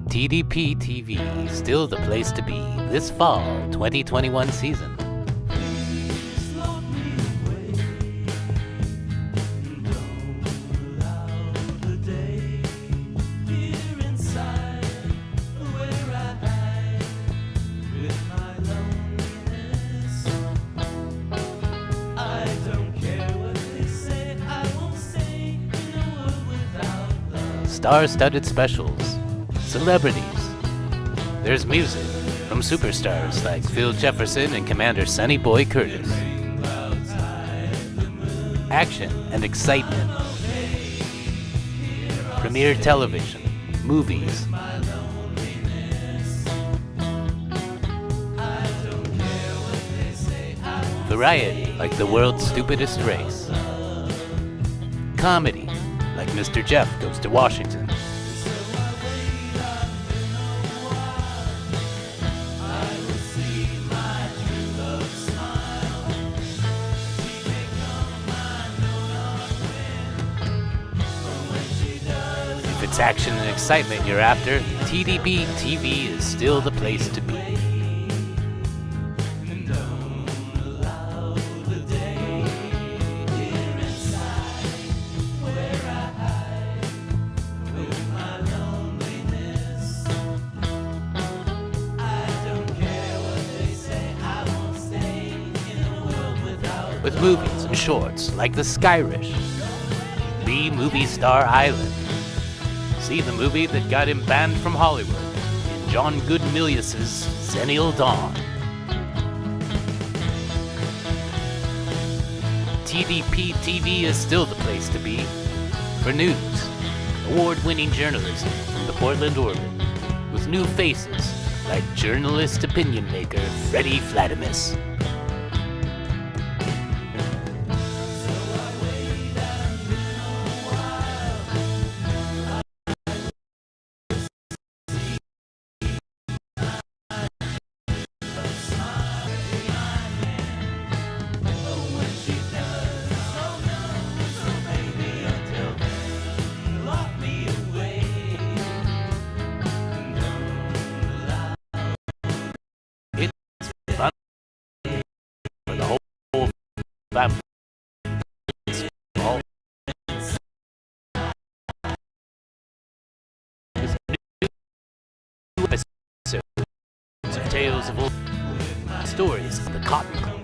TDP TV, still the place to be this fall 2021 season. Star-studded specials, celebrities. There's music from superstars like Phil Jefferson and Commander Sonny Boy Curtis. Action and excitement. Premiere television, movies. Variety like The World's Stupidest Race. Comedy like Mr. Jeff Goes to Washington. If it's action and excitement you're after, TDP TV is still the place to be. With movies and shorts like The Skyrish, B Movie Star Island. See the movie that got him banned from Hollywood in John Goodmilius's Zennial Dawn. TDP TV is still the place to be for news, award-winning journalism from the Portland Orbit, with new faces like journalist opinion maker Freddie Flatimus. Fun for the whole family. All new episodes of Tales of Old Stories of the Cotton Club.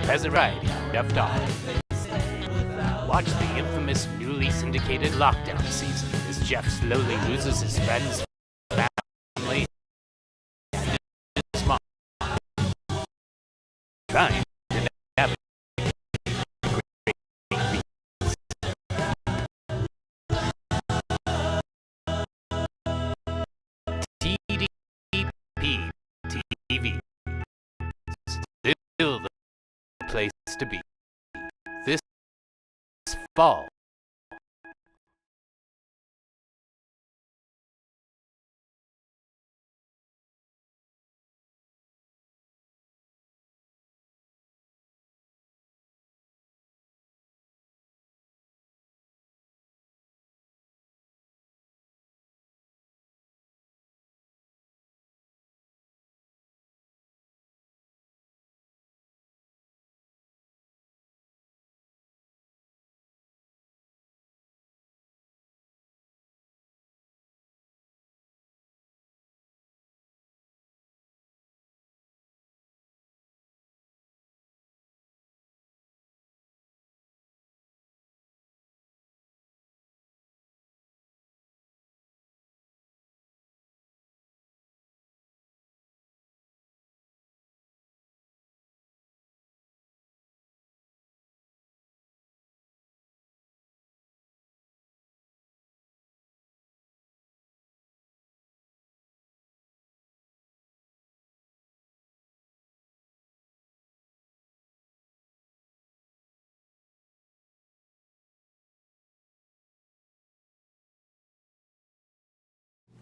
As a ride left off. Watch the infamous newly syndicated lockdown season as Jeff slowly loses his friends, family, trying to navigate TDP TV. Still the place to be this fall.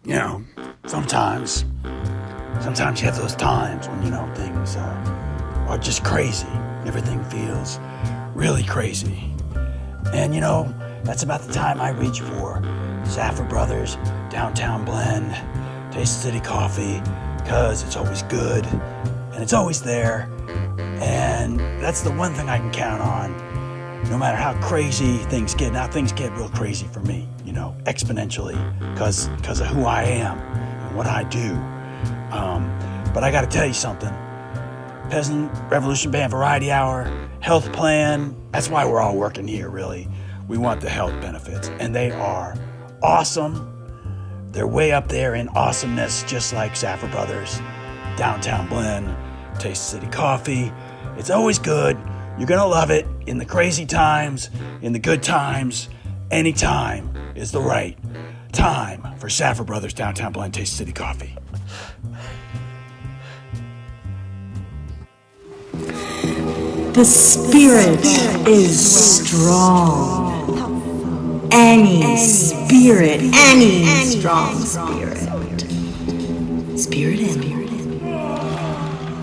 You know, sometimes you have those times when, things are just crazy. Everything feels really crazy. And that's about the time I reach for Safford Brothers Downtown Blend, Taste City Coffee, because it's always good and it's always there. And that's the one thing I can count on. No matter how crazy things get, now things get real crazy for me, exponentially, because of who I am and what I do. But I got to tell you something. Peasant Revolution Band Variety Hour, health plan, that's why we're all working here, really. We want the health benefits, and they are awesome. They're way up there in awesomeness, just like Safford Brothers, Downtown Blend, Taste City Coffee. It's always good. You're going to love it in the crazy times, in the good times. Any time is the right time for Safford Brothers Downtown Blend, Taste City Coffee. The spirit is strong. Any spirit, any strong spirit. Spirit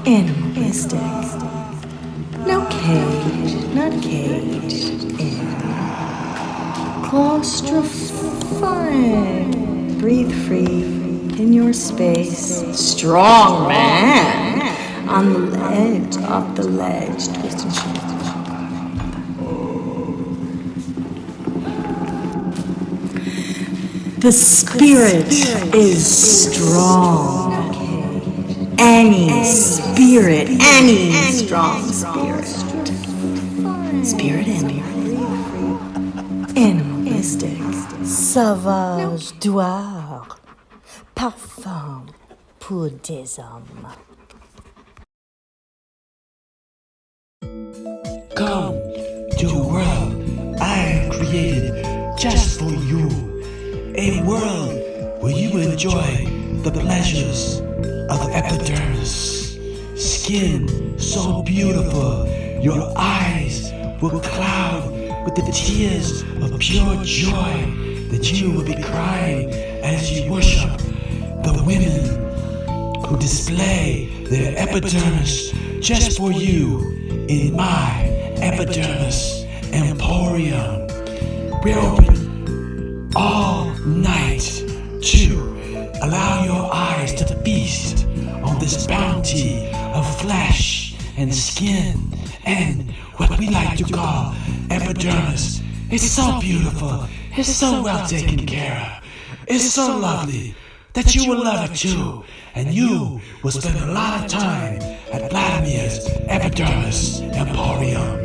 animalistic. No cage, not caged in. Claustrophic. Breathe free in your space. Strong man. On the ledge, off the ledge, twist and shout. The spirit is strong. Any spirit, any strong spirit. Spirit animalistic. Sauvage doigt. Parfum pour des hommes. Come to a world I created just for you. A world where you enjoy the pleasures of the epidermis. Skin so beautiful, your eyes will cloud with the tears of pure joy that you will be crying as you worship the women who display their epidermis just for you in my Epidermis Emporium. We're open all night to allow your eyes to feast on this bounty of flesh and skin and what we like to call epidermis. It's so beautiful, it's so well taken care of, it's so lovely that you will love it too, and you will spend a lot of time at Vladimir's Epidermis Emporium.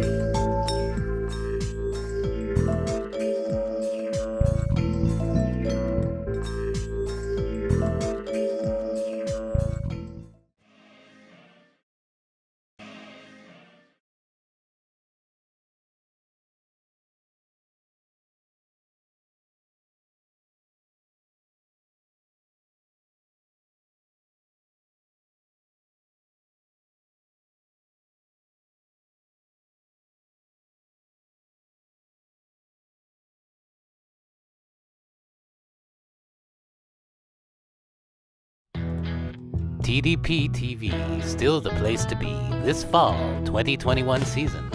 TDP TV, still the place to be this fall 2021 season.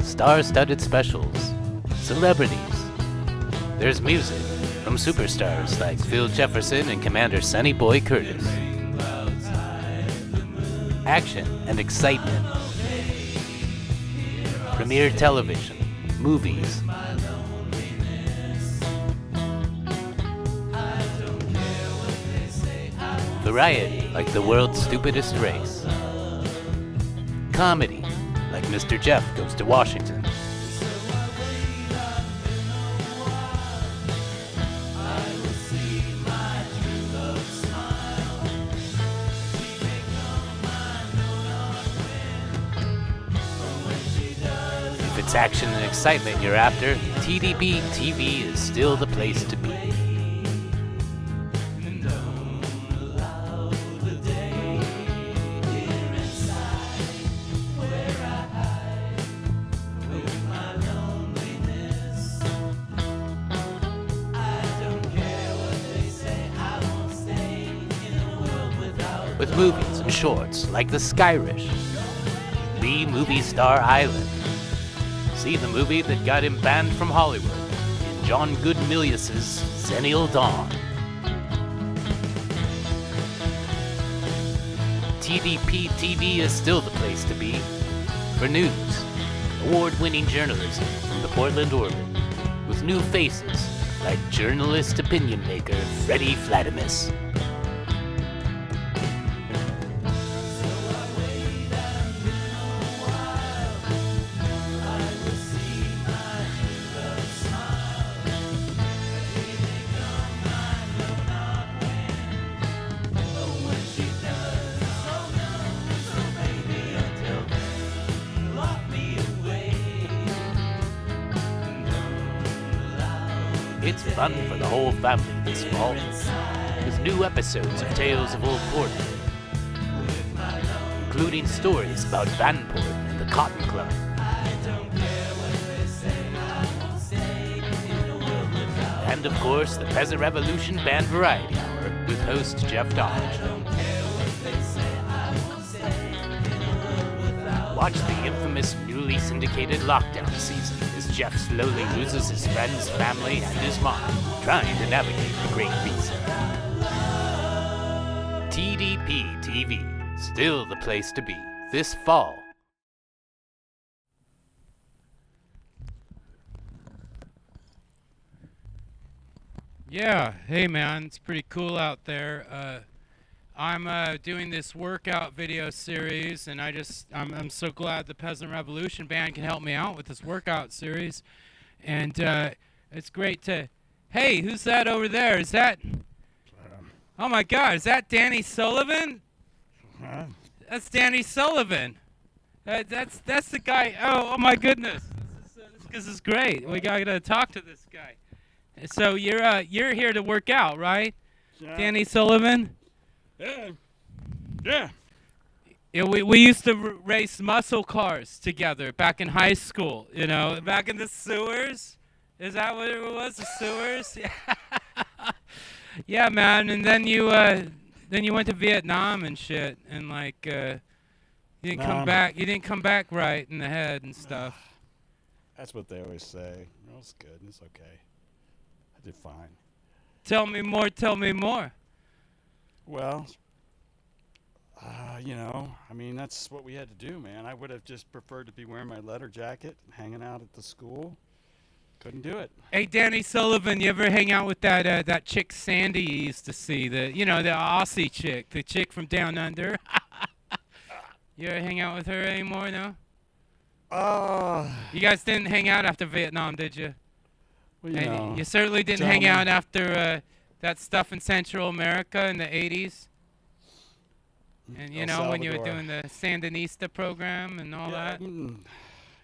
Star-studded specials, celebrities. There's music from superstars like Phil Jefferson and Commander Sonny Boy Curtis. Action and excitement. Premiere television, movies. Variety like the world's stupidest race. Comedy like Mr. Jeff Goes to Washington. If it's action and excitement you're after, TDP TV is still the place to be. with movies and shorts like The Skyrish, The Movie Star Island. See the movie that got him banned from Hollywood in John Goodmilius's Zennial Dawn. TDP TV is still the place to be for news, award-winning journalism from the Portland Oregon, with new faces like journalist opinion maker Freddie Flatimus. It's fun for the whole family this fall, with new episodes of Tales of Old Portland, including stories about Vanport and the Cotton Club. And of course, the Peasant Revolution Band Variety Hour with host Jeff Dodge. Watch the infamous newly syndicated lockdown season as Jeff slowly loses his friends, family, and his mind, trying to navigate the Great Reset. TDP TV, still the place to be this fall. Yeah, hey man, it's pretty cool out there. I'm doing this workout video series, and I'm so glad the Peasant Revolution Band can help me out with this workout series. And it's great to... Hey, who's that over there? Is that... Oh my God, is that Danny Sullivan? That's Danny Sullivan. That's the guy... Oh my goodness. This is great. We gotta talk to this guy. So you're here to work out, right? Danny Sullivan? Yeah. Yeah, we used to race muscle cars together back in high school, you know, back in the sewers. Is that what it was, the sewers? Yeah, yeah, man. And then you went to Vietnam and shit, and like you didn't come back. You didn't come back right in the head and stuff. That's what they always say. No, it's good. It's okay. I did fine. Tell me more. Tell me more. Well, you know, I mean, that's what we had to do, man. I would have just preferred to be wearing my leather jacket and hanging out at the school. Couldn't do it. Hey, Danny Sullivan, you ever hang out with that chick Sandy you used to see? The Aussie chick, the chick from down under. You ever hang out with her anymore, no? You guys didn't hang out after Vietnam, did you? Well, And you certainly didn't hang out after that stuff in Central America in the 80s. And, you know, when you were doing the Sandinista program and all that. You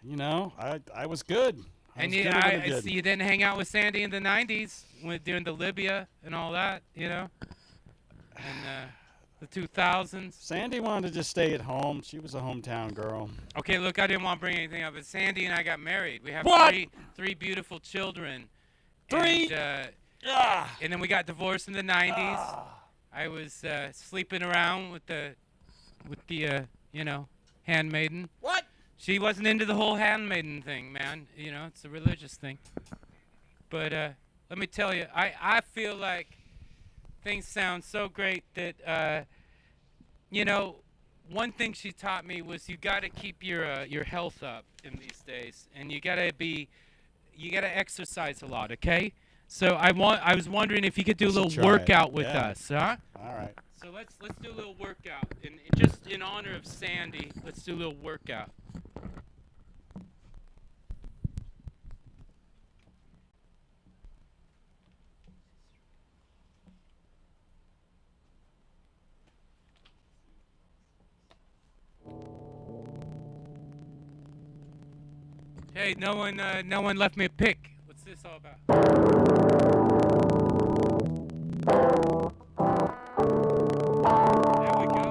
know, I was good. And you didn't hang out with Sandy in the 90s during the Libya and all that, you know? And the 2000s. Sandy wanted to just stay at home. She was a hometown girl. Okay, look, I didn't want to bring anything up, but Sandy and I got married. We have three beautiful children. Three? And then we got divorced in the 90s. I was sleeping around with the you know, handmaiden. What? She wasn't into the whole handmaiden thing, man. You know, it's a religious thing. But let me tell you, I feel like things sound so great that, you know, one thing she taught me was you got to keep your health up in these days, and you got to exercise a lot, okay? So I was wondering if you could do a little workout with us, huh? All right. So let's do a little workout, and just in honor of Sandy, let's do a little workout. Hey, no one left me a pick. What's this all about? There we go.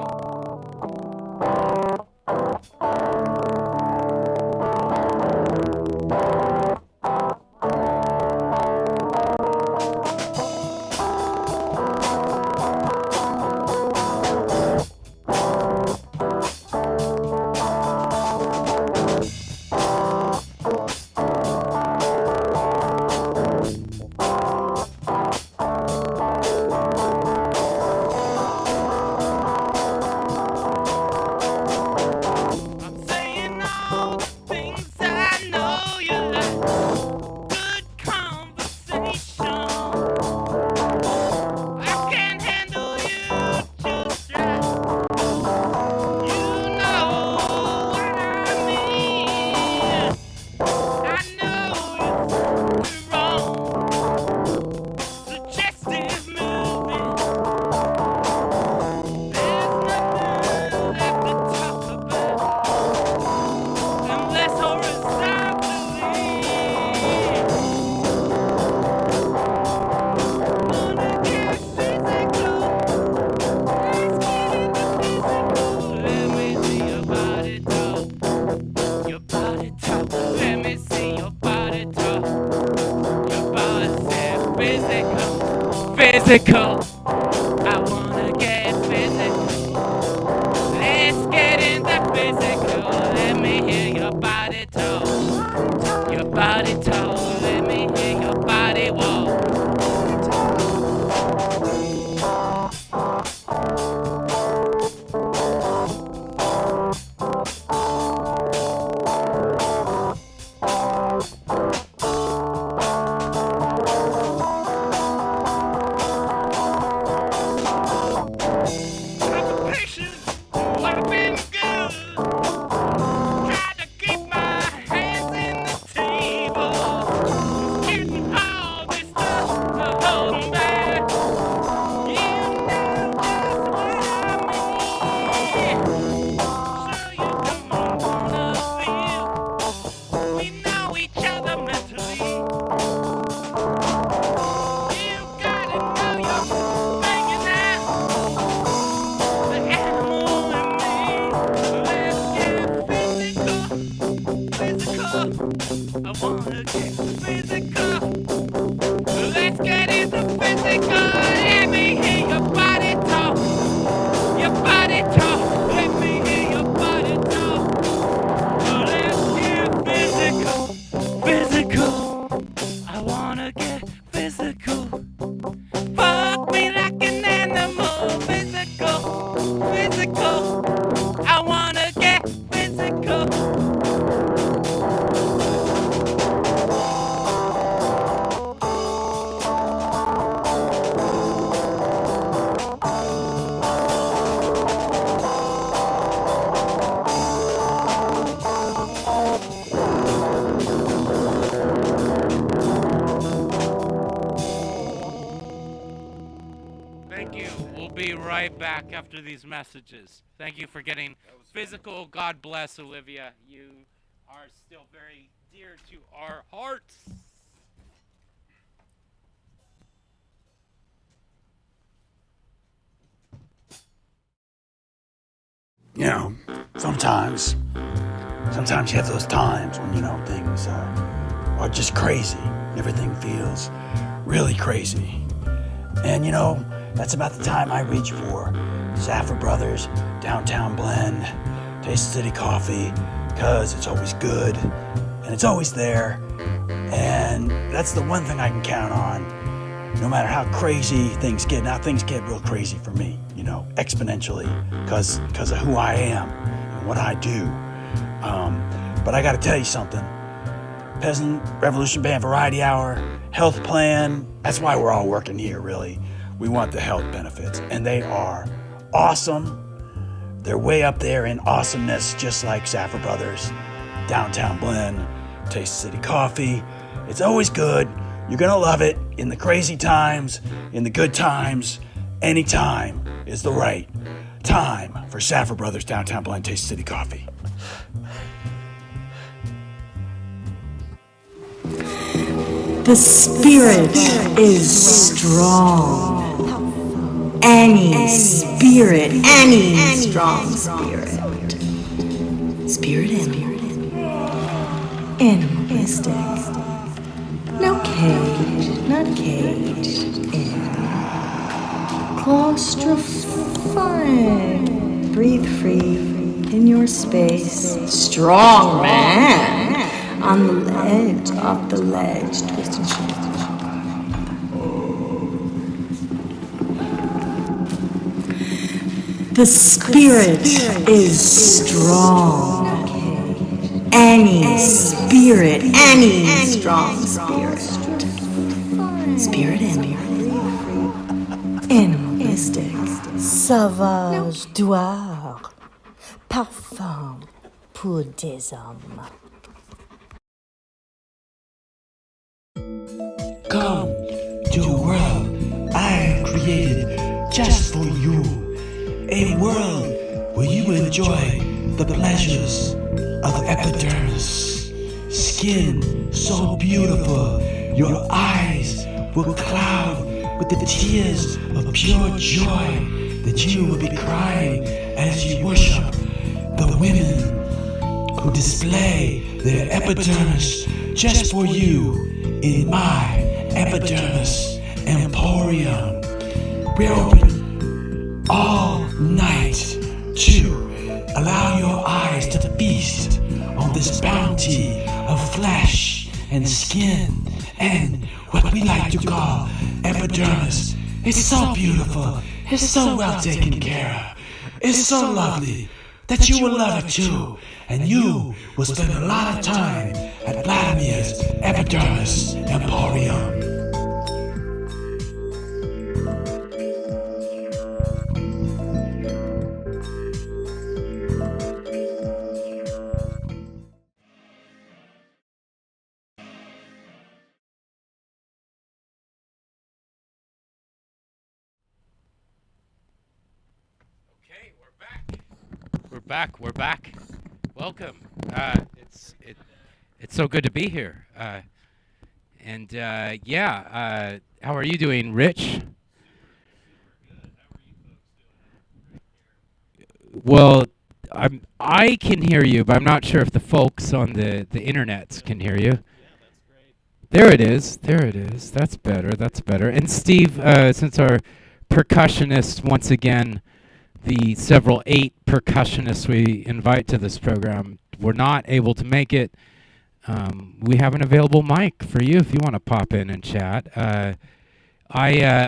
physical. I wanna get physical. Let's get into physical. Let me hear your body talk. Your body talk. Let me hear your body walk. I wanna get physical. Let's get into physical. Let me hear your body talk. Your body talk. Let me hear your body talk. Let's get physical. Physical. I wanna get physical. Fuck me like an animal. Physical. Physical. I wanna get physical. Thank you. We'll be right back after these messages. Thank you for getting physical. God bless, Olivia. You are still very dear to our hearts. You know, sometimes you have those times when, you know, things are just crazy. Everything feels really crazy. And, you know, that's about the time I reach for Zaffer Brothers, Downtown Blend, Taste City Coffee, because it's always good, and it's always there, and that's the one thing I can count on. No matter how crazy things get, now things get real crazy for me, you know, exponentially, because of who I am and what I do. But I got to tell you something. Peasant Revolution Band Variety Hour, health plan, that's why we're all working here, really. We want the health benefits, and they are awesome. They're way up there in awesomeness, just like Zaffer Brothers, Downtown Blend, Taste City Coffee. It's always good. You're gonna love it in the crazy times, in the good times. Any time is the right time for Zaffer Brothers, Downtown Blend, Taste City Coffee. The spirit is strong. Any spirit, any strong spirit. Spirit animalistic. No cage, not cage. Claustrophic. Breathe free in your space. Strong man. On the ledge, off the ledge, twist and shake. The spirit is strong. Any spirit, any strong spirit. Spirit animalistic. Sauvage doigt, parfum pour des hommes. Come to a world I created just for you. A world where you enjoy the pleasures of the epidermis. Skin so beautiful, your eyes will cloud with the tears of pure joy that you will be crying as you worship the women who display their epidermis just for you in my epidermis emporium. We're open all night to allow your eyes to feast on this bounty of flesh and skin and what we like to call epidermis. It's so beautiful. It's so well taken care of. It's so lovely that you will love it too. And you will spend a lot of time at Vladimir's Epidermis Emporium. Okay, we're back. Welcome. It's so good to be here. How are you doing, Rich? Well, I can hear you, but I'm not sure if the folks on the internets can hear you. There it is. That's better. And Steve, since our percussionist, once again, the several 8 percussionists we invite to this program were not able to make it. We have an available mic for you if you want to pop in and chat. I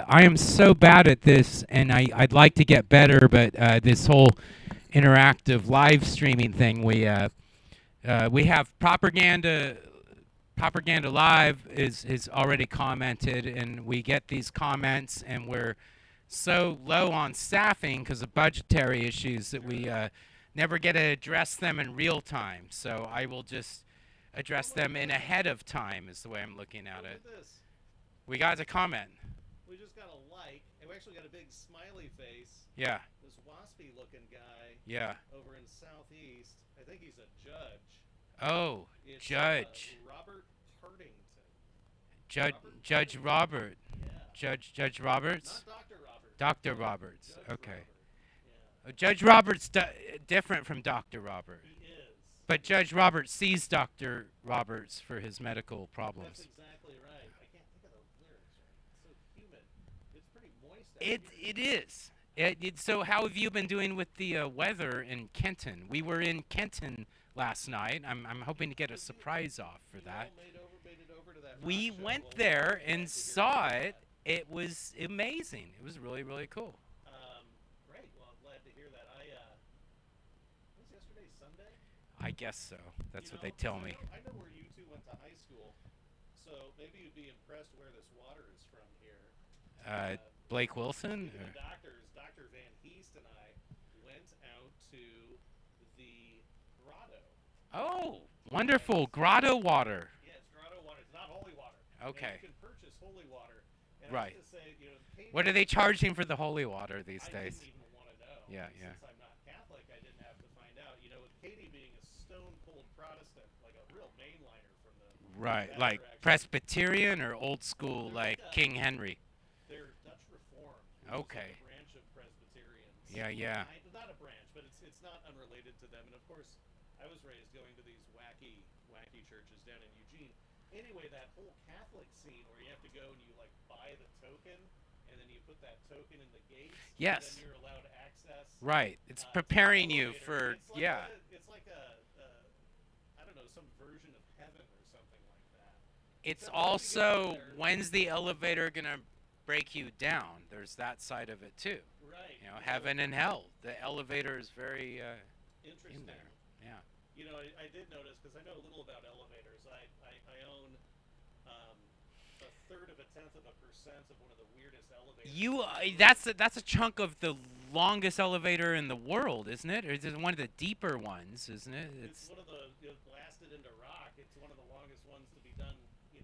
am so bad at this, and I'd like to get better, but this whole interactive live streaming thing, we have Propaganda Live is already commented, and we get these comments, and we're so low on staffing because of budgetary issues that we never get to address them in real time. So I will just address them in ahead of time is the way I'm looking at it. Look at this. We got a comment. We just got a like, and we actually got a big smiley face. Yeah. This waspy looking guy. Yeah. Over in Southeast. I think he's a judge. Oh, It's, judge. Robert Hardington. Judge Robert. Yeah. Judge Roberts. Not Dr. Robert. Dr. Roberts. Judge Okay. Robert. Yeah. Judge Roberts different from Dr. Robert. He is. But Judge Roberts sees Dr. Roberts for his medical problems. That's exactly right. I can't think of the lyrics right. It's so humid. It's pretty moist out here. It is. So how have you been doing with the weather in Kenton? We were in Kenton last night. I'm hoping to get a surprise off for that. Made it over to that We rock show. went Well, there glad and to hear saw that. it. It was amazing. It was really, really cool. Great. Well, I'm glad to hear that. Was yesterday Sunday? I guess so. That's You what they know, tell me. I know where you two went to high school, so maybe you'd be impressed where this water is from here. Blake Wilson? The doctors, Dr. Van Heest and I, went out to the grotto. Oh, wonderful. Grotto water. Yeah, it's grotto water. It's not holy water. Okay. And you can purchase holy water. And Right. I have to say, Katie, What are they charging for the holy water these I days? didn't even want to know. Yeah, yeah. Since I'm not Catholic, I didn't have to find out. With Katie being a stone-cold Protestant, like a real mainliner from the Right, that like direction. Presbyterian or old school like King Henry? They're Dutch Reformed. Which is Okay. like a branch of Presbyterians. Yeah. Not a branch, but it's not unrelated to them. And of course, I was raised going to these wacky churches down in Eugene. Anyway, that whole Catholic scene where you have to go and you like buy the token, and then you put that token in the gates. Yes. And then you're allowed access. Right. It's to preparing the you elevator. for, It's like yeah. it's like I don't know, some version of heaven or something like that. It's Except when you get also, there- when's the elevator going to break you down? There's that side of it too. Right. Heaven and hell. The elevator is very Interesting. in there. Yeah. I did notice, because I know a little about elevators. I own a third of a tenth of a percent of one of the weirdest elevators. That's a chunk of the longest elevator in the world, isn't it? Or is it one of the deeper ones, isn't it? It's one of the blasted into rock. It's one of the longest ones to be done, in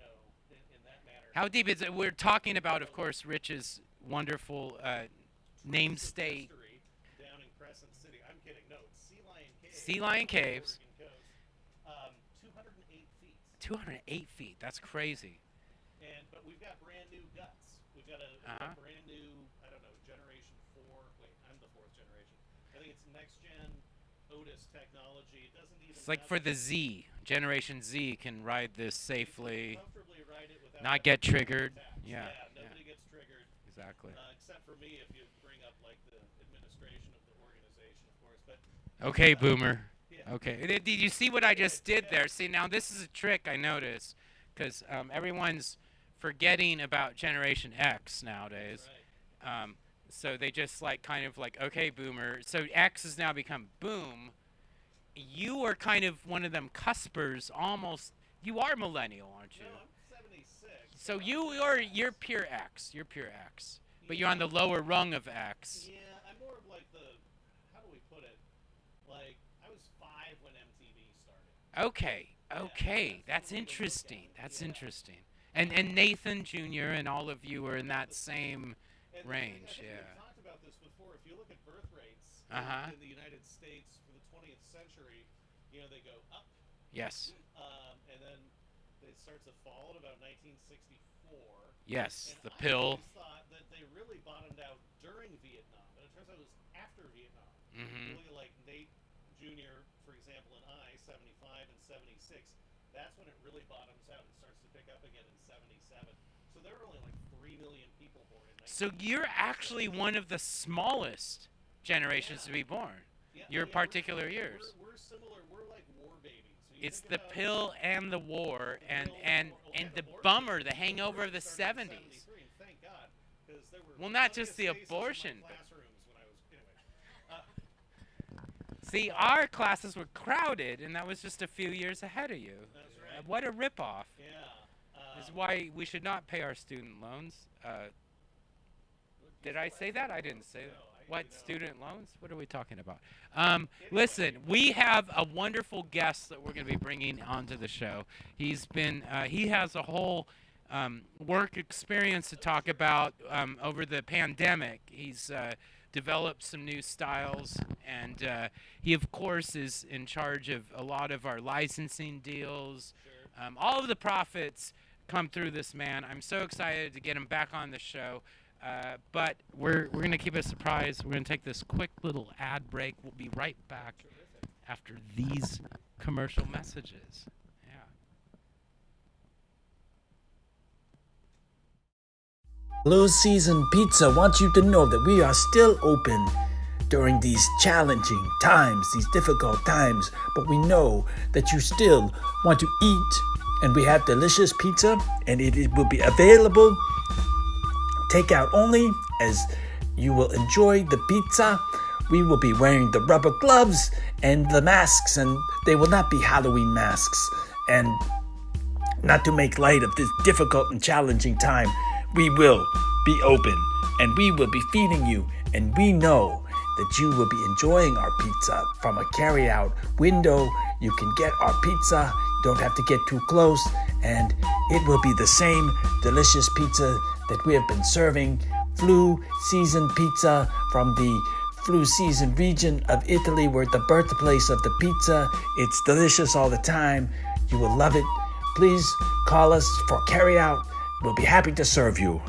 that manner. How deep is it? We're talking about, of course, Rich's wonderful name state. History down in Crescent City. I'm kidding. No, it's Sea Lion Caves. Sea Lion Caves. Oregon coast. 208 feet. 208 feet. That's crazy. But we've got brand new guts. We've got a brand new, I don't know, generation 4. Wait, I'm the 4th generation. I think it's next gen Otis technology. It doesn't even. It's like for the Z. Generation Z can ride this safely, comfortably ride it without not get triggered. attacks. Yeah. Nobody gets triggered. exactly. Except for me, if you bring up like the administration of the organization, of course. But Okay, boomer. yeah. Okay. Did you see what I just did there? See, now this is a trick I noticed, because everyone's forgetting about Generation X nowadays. Right. So they just like kind of like, okay, boomer. So X has now become boom. You are kind of one of them cuspers, almost. You are millennial, aren't you? No, I'm 76. So you're pure X. You're pure X. But you're on the lower rung of X. Yeah, I'm more of like the, how do we put it? Like, I was 5 when MTV started. Okay. That's interesting. That's interesting. And Nathan Jr. and all of you are in that same range, I think yeah. we've talked about this before. If you look at birth rates in the United States for the 20th century, you know, they go up. Yes. And then it starts to fall at about 1964. Yes. And The I pill. always thought that they really bottomed out during Vietnam, but it turns out it was after Vietnam. Mm-hmm. Really, like Nate Jr., for example, and I, 75 and 76, that's when it really bottoms out and starts to pick up again in 77. So there were only like 3 million people born in 19. So you're actually one of the smallest generations to be born. Your particular years. We're similar. We're like war babies. So It's the pill and the war and the bummer, the hangover of the 70s. Thank God, because there were Well, not just the abortion. classrooms when I was See, our classes were crowded, and that was just a few years ahead of you. That's right. What a ripoff. Yeah. This is why we should not pay our student loans. Did I say that? I didn't say that. What, student loans? What are we talking about? Listen, we have a wonderful guest that we're going to be bringing onto the show. He has a whole work experience to talk about over the pandemic. He's developed some new styles, and he, of course, is in charge of a lot of our licensing deals. All of the profits come through this man. I'm so excited to get him back on the show. But we're going to keep it a surprise. We're going to take this quick little ad break. We'll be right back after these commercial messages. Yeah. Blue Season Pizza wants you to know that we are still open during these challenging times, these difficult times, but we know that you still want to eat, and we have delicious pizza, and it will be available takeout only, as you will enjoy the pizza. We will be wearing the rubber gloves and the masks, and they will not be Halloween masks. And not to make light of this difficult and challenging time, we will be open and we will be feeding you, and we know that you will be enjoying our pizza from a carry-out window. You can get our pizza, you don't have to get too close, and it will be the same delicious pizza that we have been serving. Flu season pizza from the Flu season region of Italy. We're the birthplace of the pizza. It's delicious all the time. You will love it. Please call us for carry-out. We'll be happy to serve you.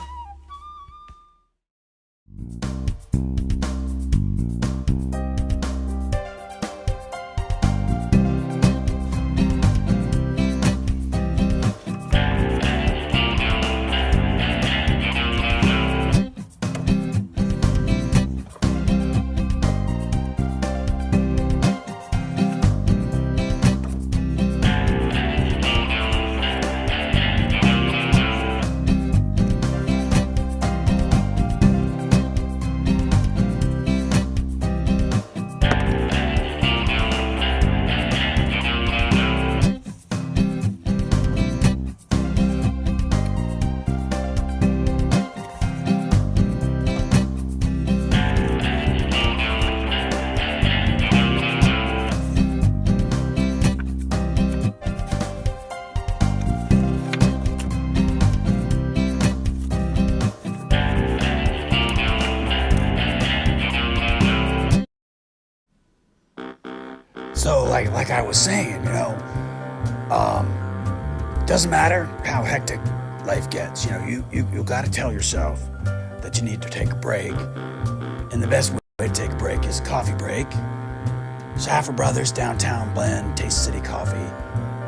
So, like I was saying, doesn't matter how hectic life gets. You got to tell yourself that you need to take a break, and the best way to take a break is a coffee break. Schaffer Brothers Downtown Blend Taste City Coffee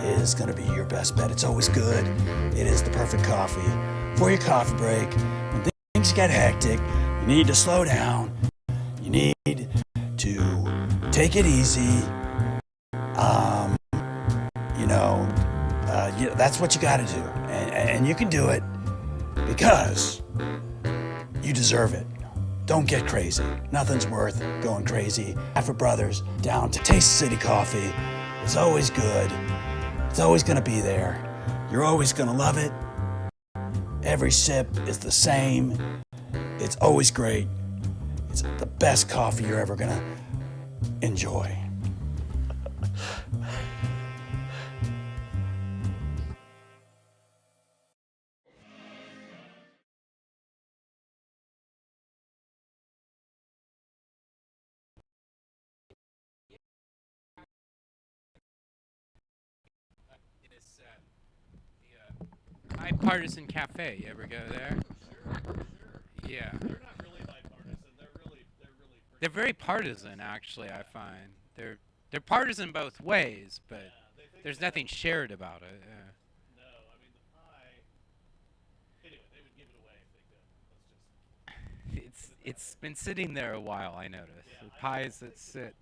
is going to be your best bet. It's always good. It is the perfect coffee for your coffee break. When things get hectic, you need to slow down. You need to take it easy. That's what you got to do, and you can do it because you deserve it. Don't get crazy. Nothing's worth going crazy. After Brothers down to Taste City Coffee is always good. It's always gonna be there. You're always gonna love it. Every sip is the same. It's always great. It's the best coffee you're ever gonna enjoy. This the Bipartisan Cafe. You ever go there? Yeah. They're not really bipartisan. They're very partisan, actually. I find they're partisan both ways, but there's nothing shared about it. Yeah. No, I mean the pie. Anyway, they would give it away if they could. Let's just. It's been sitting there a while. I noticed Yeah, the pies that sit.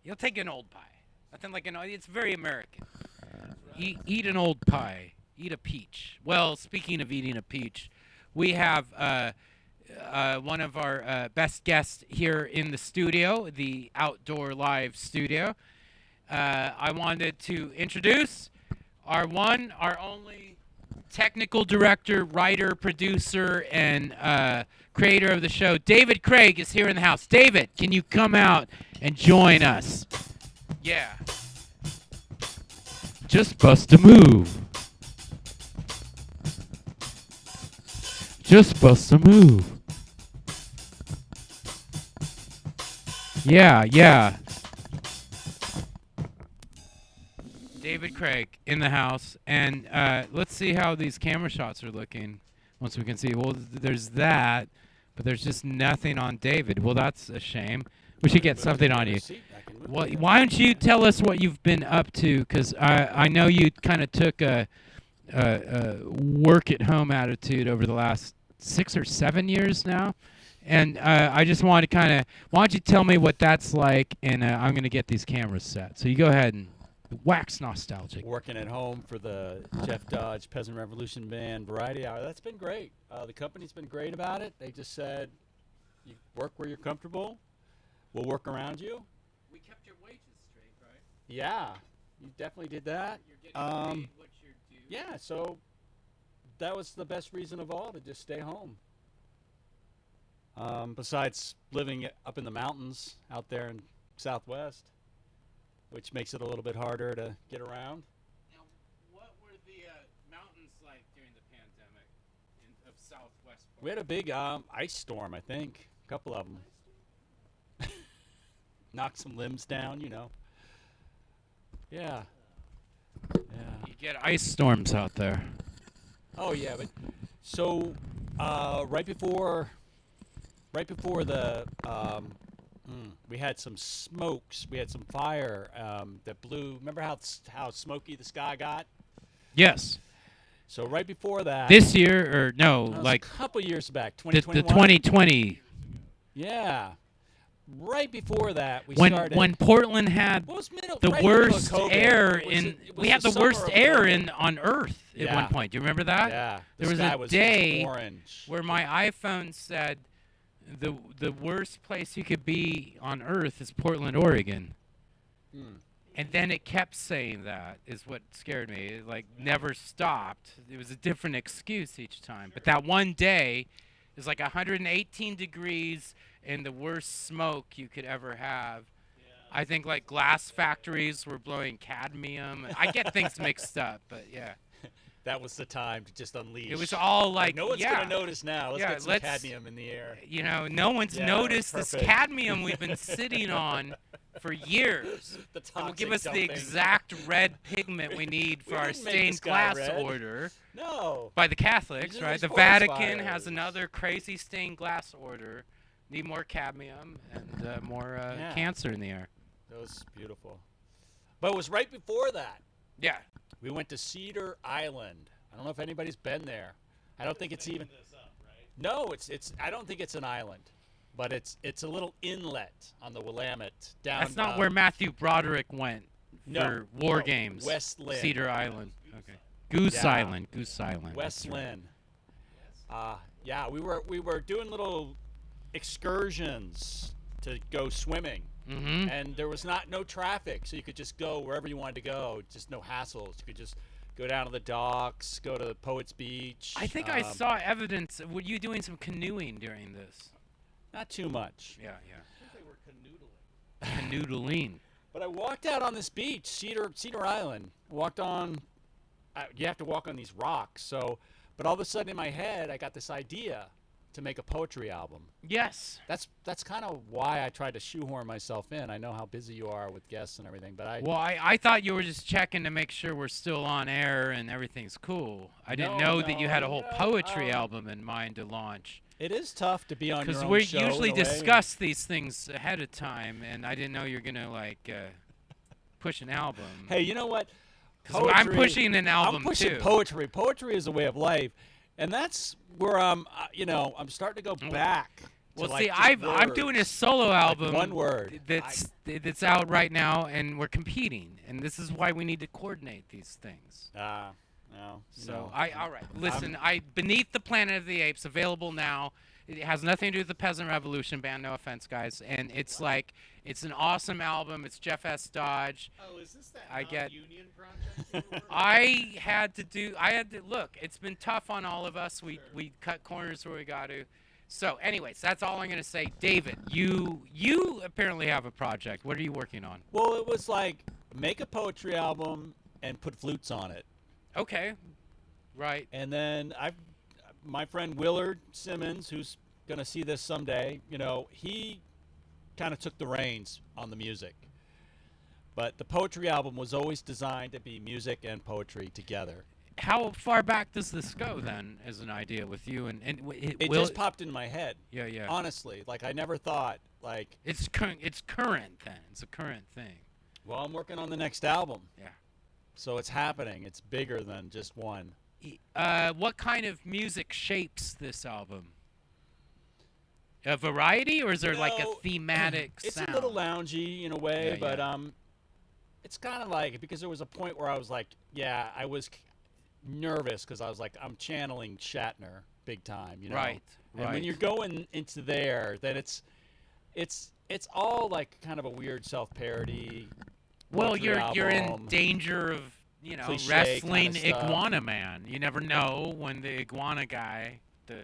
You'll take an old pie. Nothing like an. It's very American. Eat an old pie. Eat a peach. Well, speaking of eating a peach, we have one of our best guests here in the studio, the outdoor live studio. I wanted to introduce our one, our only technical director, writer, producer, and creator of the show. David Craig is here in the house. David, can you come out and join us? Yeah. Just bust a move. Just bust a move. Yeah. David Craig in the house, and let's see how these camera shots are looking. Once we can see, well, there's that, but there's just nothing on David. Well, that's a shame. We should get something on you. Well, why don't you tell us what you've been up to? Because I know you kind of took a work-at-home attitude over the last 6 or 7 years now. And I just wanted to kind of, why don't you tell me what that's like, and I'm going to get these cameras set. So you go ahead and wax nostalgic. Working at home for the Jeff Dodge Peasant Revolution Band Variety Hour. That's been great. The company's been great about it. They just said, you work where you're comfortable. We'll work around you. We kept your wages straight, right? Yeah, you definitely did that. You're getting paid what you're due. Yeah, so that was the best reason of all, to just stay home. Besides living up in the mountains out there in Southwest, which makes it a little bit harder to get around. Now, what were the mountains like during the pandemic of Southwest? We had a big ice storm, I think. A couple of them. Knocked some limbs down, you know. Yeah. You get ice storms out there. Oh yeah, but so right before the we had some smokes, we had some fire that blew. Remember how smoky the sky got? Yes. So right before that, This year, or no, like a couple years back, the 2021. 2020. Yeah. Right before that, we when started. when Portland had What was the right worst middle of COVID. air It was in, it was we had the summer worst of air COVID. on Earth at Yeah. one point. Do you remember that? Yeah. There was sky a was day orange. where my iPhone said the worst place you could be on Earth is Portland, Oregon. And then it kept saying that, is what scared me. It like never stopped. It was a different excuse each time. But that one day is like 118 degrees and the worst smoke you could ever have. I think like glass factories were blowing cadmium. I get things mixed up, but yeah. That was the time to just unleash. It was all like, no one's yeah. gonna notice now. Let's Yeah, get some cadmium in the air. You know, no one's Yeah, noticed this perfect. cadmium we've been sitting on for years. The It will give toxic us the dumping. exact red pigment we need for We our didn't make stained the sky glass red. order No. by the Catholics, These are right? these The forest Vatican has fires. another crazy stained glass order. Need more cadmium and more Yeah. cancer in the air. That was beautiful. But it was right before that. Yeah. We went to Cedar Island. I don't know if anybody's been there. I don't think it's even. This up, right? No, it's. I don't think it's an island, but it's a little inlet on the Willamette down. That's not where Matthew Broderick went No, for War no, Games. West Lynn. Cedar Island. Okay. Goose Yeah. Island. Goose Island. West that's right. Lynn. Yeah, we were doing little excursions to go swimming, Mm-hmm. and there was no traffic, so you could just go wherever you wanted to go. Just no hassles. You could just go down to the docks, go to the Poets Beach. I think I saw evidence. Were you doing some canoeing during this? Not too much. Yeah, I think they were canoodling. Canoodling. But I walked out on this beach, Cedar Island. Walked on. You have to walk on these rocks. So, but all of a sudden in my head, I got this idea to make a poetry album. Yes. That's kind of why I tried to shoehorn myself in. I know how busy you are with guests and everything, but Well, I thought you were just checking to make sure we're still on air and everything's cool. I didn't know that you had a whole poetry album in mind to launch. it is tough to be on your Because own we show usually in a way. discuss these things ahead of time, and I didn't know you're gonna push an album. Hey, you know what? 'Cause I'm pushing an album I'm pushing too. poetry. Poetry is a way of life, and that's where I'm starting to go back. Well, to see, just I'm doing a words. solo album. one word. That's out right now, and we're competing, and this is why we need to coordinate these things. No. So all right. Listen, Beneath the Planet of the Apes, available now. It has nothing to do with the Peasant Revolution band. No offense, guys. And it's it's an awesome album. It's Jeff S. Dodge. Oh, is this that I get- non-union project? you were- I had to look. It's been tough on all of us. We cut corners where we got to. So, anyways, that's all I'm gonna say. David, you apparently have a project. What are you working on? Well, it was like make a poetry album and put flutes on it. Okay. Right. And then my friend Willard Simmons, who's gonna see this someday, he kind of took the reins on the music. But the poetry album was always designed to be music and poetry together. How far back does this go then, as an idea with you? And It just popped in my head. Yeah. Honestly, like I never thought, like, It's current. It's current then. It's a current thing. well, I'm working on the next album. Yeah. So it's happening. It's bigger than just one. What kind of music shapes this album? A variety, or is there like a No, thematic It's sound? a little loungy in a way, Yeah, but yeah. it's kind of like, because there was a point where I was like, yeah, I was nervous because I was like, I'm channeling Shatner big time, Right. And when you're going into there, then it's all like kind of a weird self-parody. Well, poetry you're in album. danger of Cliche wrestling kinda stuff. iguana man. You never know when the iguana guy, the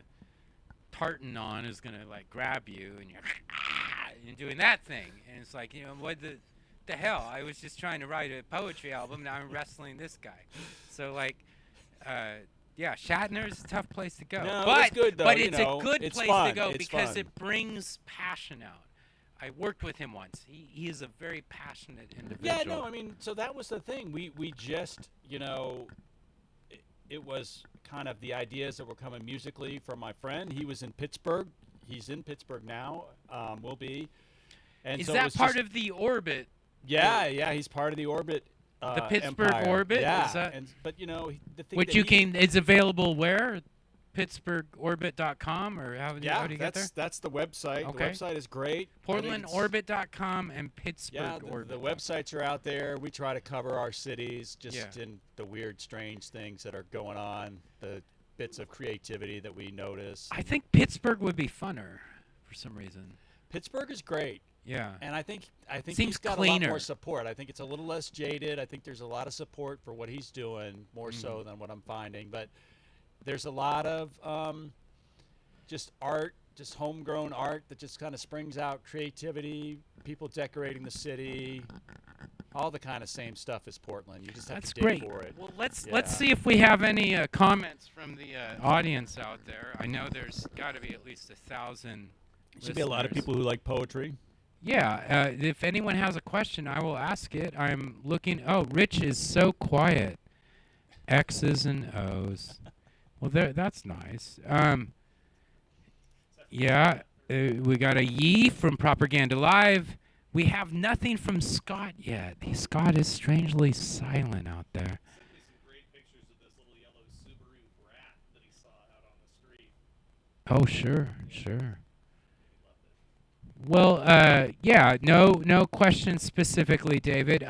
tartan on, is gonna like grab you, and you're doing that thing, and it's like, what the hell? I was just trying to write a poetry album. Now I'm wrestling this guy. So like, yeah, Shatner's a tough place to go. No, but it's good, though, but you it's know, a good it's place fun, to go it's because fun. it brings passion out. I worked with him once. He is a very passionate individual. Yeah, no, I mean, so that was the thing. We just, it was kind of the ideas that were coming musically from my friend. He was in Pittsburgh. He's in Pittsburgh now. Will be. And Is so it that was part just- of the Orbit? Yeah, he's part of the Orbit. The Pittsburgh empire. Orbit? Yeah, Is that- but the thing Which that you he- came is available where? PittsburghOrbit.com, or how do you get there? that's the website. Okay. The website is great. I think it's- PortlandOrbit.com and Pittsburgh Yeah, Orbit. the websites are out there. We try to cover our cities, just Yeah. in the weird, strange things that are going on, the bits of creativity that we notice. I think Pittsburgh would be funner for some reason. Pittsburgh is great, Yeah. and I think Seems he's got a lot cleaner. more support. I think it's a little less jaded. I think there's a lot of support for what he's doing, more Mm-hmm. so than what I'm finding. But there's a lot of just art, just homegrown art that just kind of springs out creativity, people decorating the city, all the kind of same stuff as Portland. You just have That's to dig great. for it. Well, let's Yeah. see if we have any comments from the audience out there. I know there's got to be at least 1,000. Should be a lot of listeners. people who like poetry. Yeah, if anyone has a question, I will ask it. I'm looking. Oh, Rich is so quiet. X's and O's. Well, that's nice. Yeah, we got a Yee from Propaganda Live. We have nothing from Scott yet. Scott is strangely silent out there. Sent me some great pictures of this little yellow Subaru Brat that he saw out on the street. Oh, sure, sure. Well, yeah, no questions specifically, David.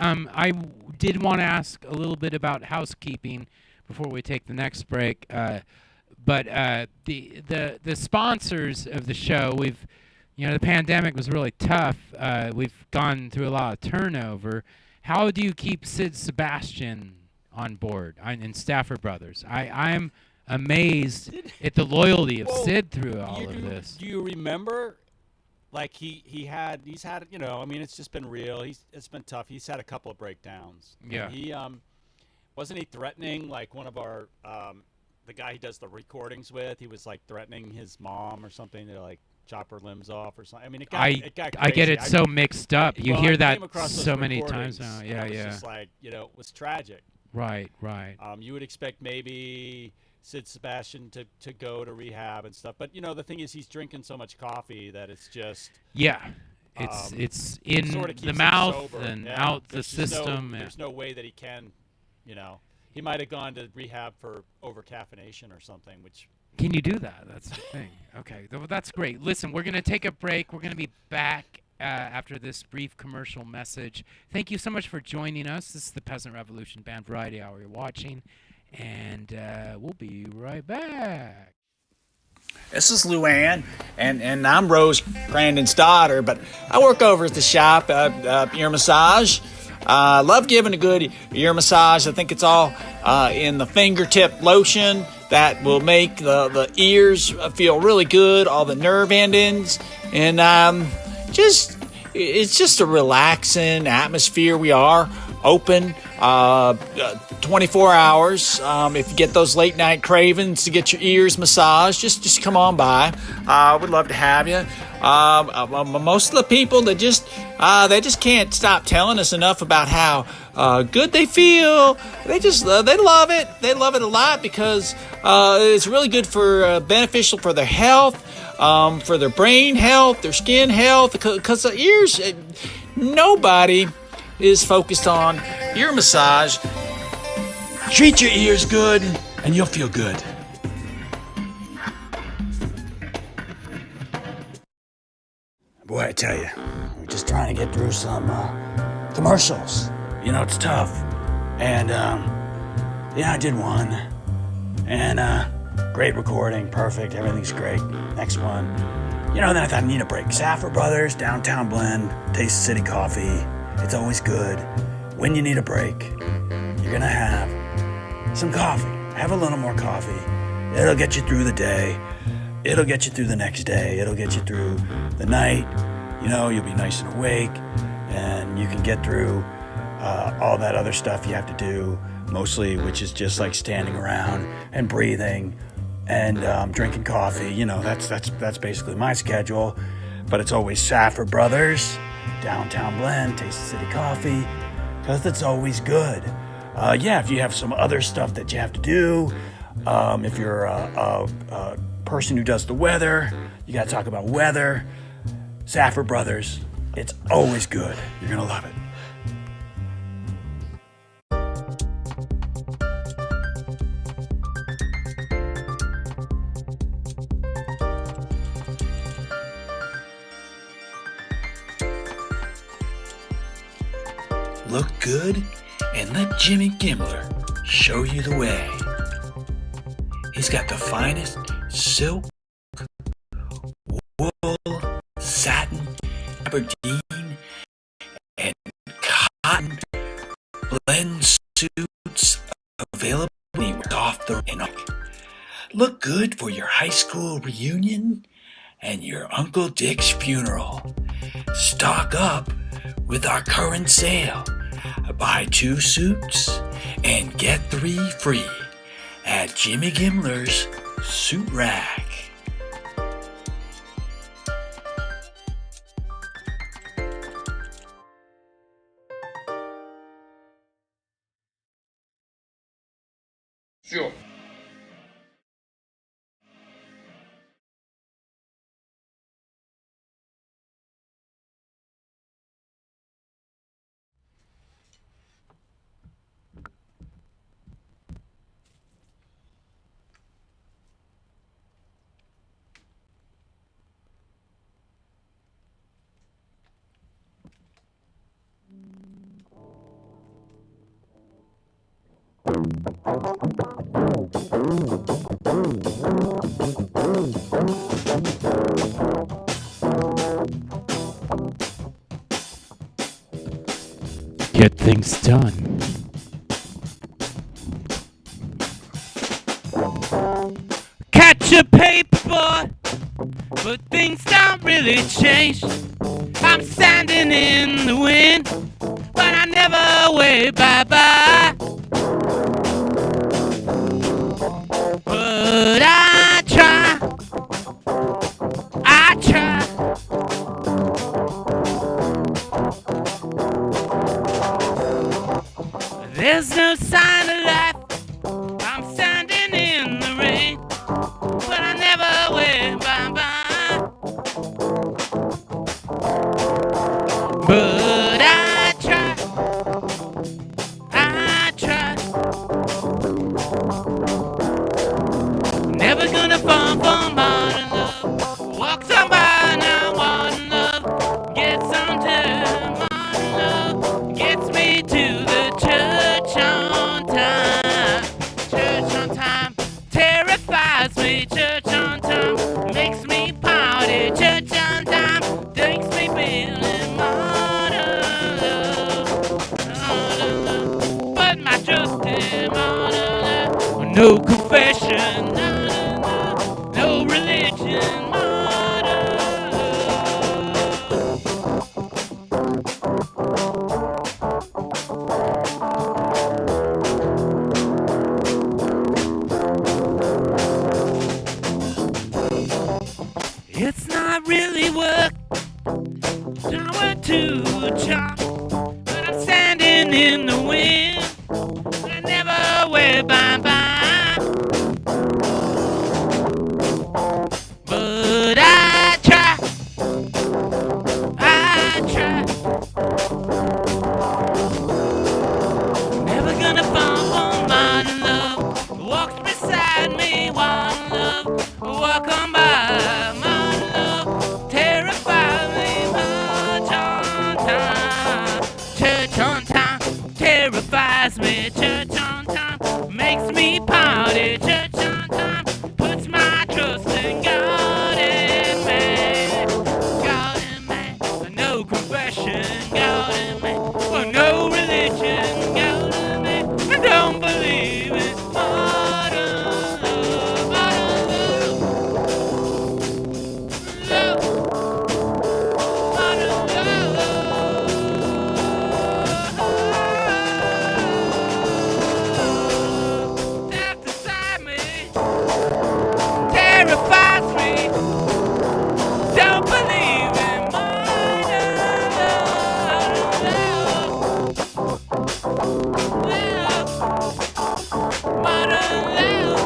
Did want to ask a little bit about housekeeping before we take the next break. But the sponsors of the show, the pandemic was really tough. We've gone through a lot of turnover. How do you keep Sid Sebastian on board and Stafford Brothers? I'm amazed at the loyalty of Sid through all of this. Do you remember? Like he's had I mean it's just been real. It's been tough. He's had a couple of breakdowns. Yeah. And he wasn't he threatening like one of our the guy he does the recordings with. He was like threatening his mom or something to like chop her limbs off or something. I mean it got crazy. I get it so mixed up. You hear that so many recordings, times now. Yeah, and it yeah. was just like it was tragic. Right. You would expect maybe Sid Sebastian to go to rehab and stuff, but the thing is he's drinking so much coffee that it's just it's in sort of the mouth sober. and out the system. There's no way that he can, he might have gone to rehab for over-caffeination or something, which... Can you do that? That's the thing. Okay, that's great. Listen, we're going to take a break. We're going to be back after this brief commercial message. Thank you so much for joining us. This is the Peasant Revolution Band Variety Hour you're watching, and we'll be right back. This is Luann, and I'm Rose Brandon's daughter, but I work over at the shop, ear massage. Love giving a good ear massage. I think it's all in the fingertip lotion that will make the ears feel really good, all the nerve endings, and it's just a relaxing atmosphere. We are open 24 hours. If you get those late night cravings to get your ears massaged, just come on by. We'd love to have you. Most of the people that they just can't stop telling us enough about how good they feel. They love it. They love it a lot because it's really good for beneficial for their health, for their brain health, their skin health. Because the ears, nobody is focused on ear massage. Treat your ears good, and you'll feel good. Boy, I tell you, we're just trying to get through some commercials. It's tough. And, I did one. And, great recording, perfect, everything's great. Next one. Then I thought I need a break. Stafford Brothers, Downtown Blend, Taste City Coffee. It's always good. When you need a break, you're gonna have some coffee. Have a little more coffee. It'll get you through the day. It'll get you through the next day. It'll get you through the night. You'll be nice and awake, and you can get through all that other stuff you have to do, mostly, which is just like standing around and breathing and drinking coffee. That's basically my schedule. But it's always Stafford Brothers, Downtown Blend, Taste the City Coffee, because it's always good. If you have some other stuff that you have to do, if you're a person who does the weather, you got to talk about weather. Stafford Brothers, it's always good. You're going to love it. Look good and let Jimmy Gimmler show you the way. He's got the finest silk, wool, satin, Aberdeen, and cotton blend suits available off the rack. Look good for your high school reunion and your Uncle Dick's funeral. Stock up with our current sale. Buy 2 suits and get 3 free at Jimmy Gimmler's Suit Rack. Sure. Get things done. Catch a paper boy, but things don't really change. I'm standing in the wind, but I never wave bye-bye. But I try. There's no sign of life. I'm standing in the rain, but I never went bye-bye. But I try. Never gonna fall for modern love. Walk somebody I want love. Get some to modern love. Gets me to the church on time. Church on time terrifies me. Church on time makes me party. Church on time takes me feeling modern love. Modern love. But my trust in modern love. No confession. No religion. Modern It's not really work. I went to a job, but I'm standing in the wind. I never went bye-bye. But I try. Never gonna fall on modern love. Walks beside me, one love. Walk on by, modern love. Terrify me, much on time. Church on time terrifies me. Church on time makes me party. Church on time puts my trust in God and man. God and man, no confession. God and man, no religion. God and man, I don't believe in modern love. Modern love. Modern love. Death beside me terrifies me. Don't believe in modern love. Modern love.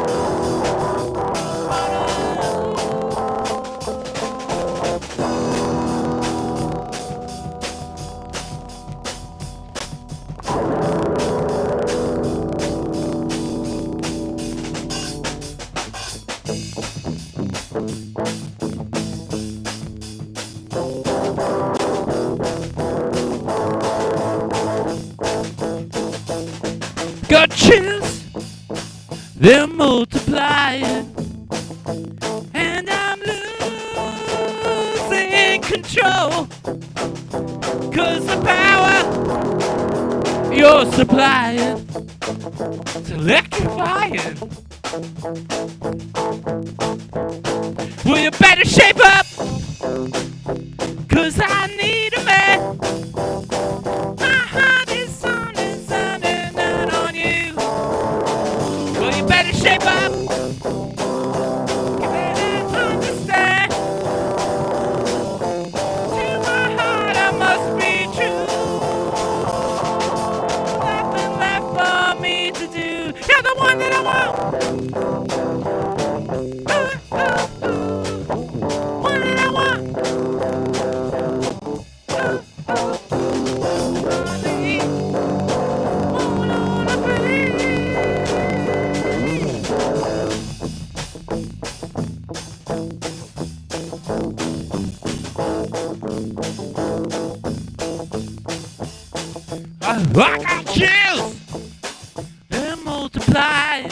Got chills, they're multiplying, and I'm losing control. 'Cause the power you're supplying is electrifying. Well, you better shape up, 'cause I need a man. My heart is on and on you. Well, you better shape up. You better understand. To my heart, I must be true. Nothing left for me to do. You're the one that I want. One that I want. I got chills. They're multiplying.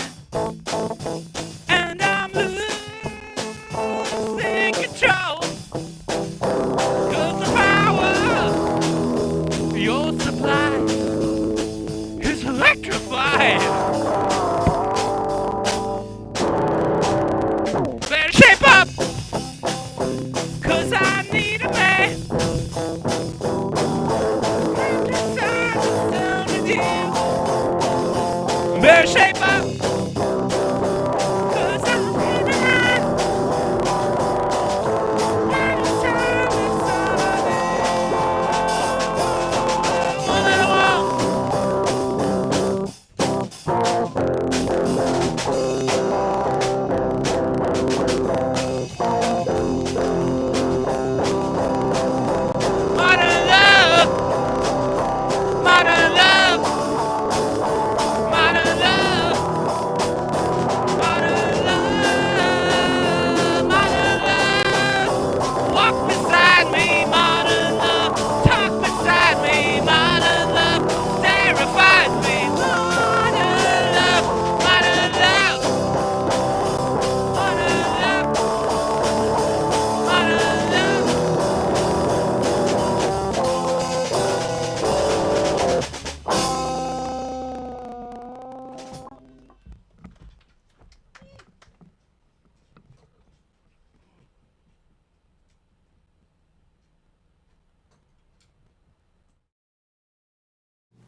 better shape up. 'Cause I'm in the line. Anytime it's all I want. Modern love, modern love, modern love, modern love, modern love. Walk beside me, modern love. Talk beside me, modern love. Terrifies me, modern love, modern love, modern love, modern love.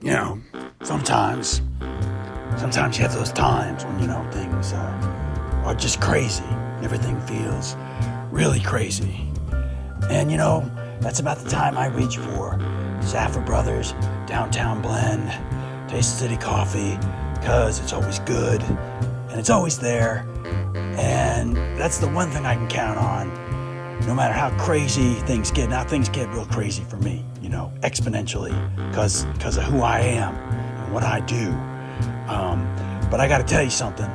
You know, sometimes you have those times when, things are just crazy. Everything feels really crazy. And, that's about the time I reach for Saffer Brothers, Downtown Blend, Taste City Coffee, because it's always good and it's always there. And that's the one thing I can count on. No matter how crazy things get, now things get real crazy for me, exponentially, because of who I am and what I do. But I got to tell you something.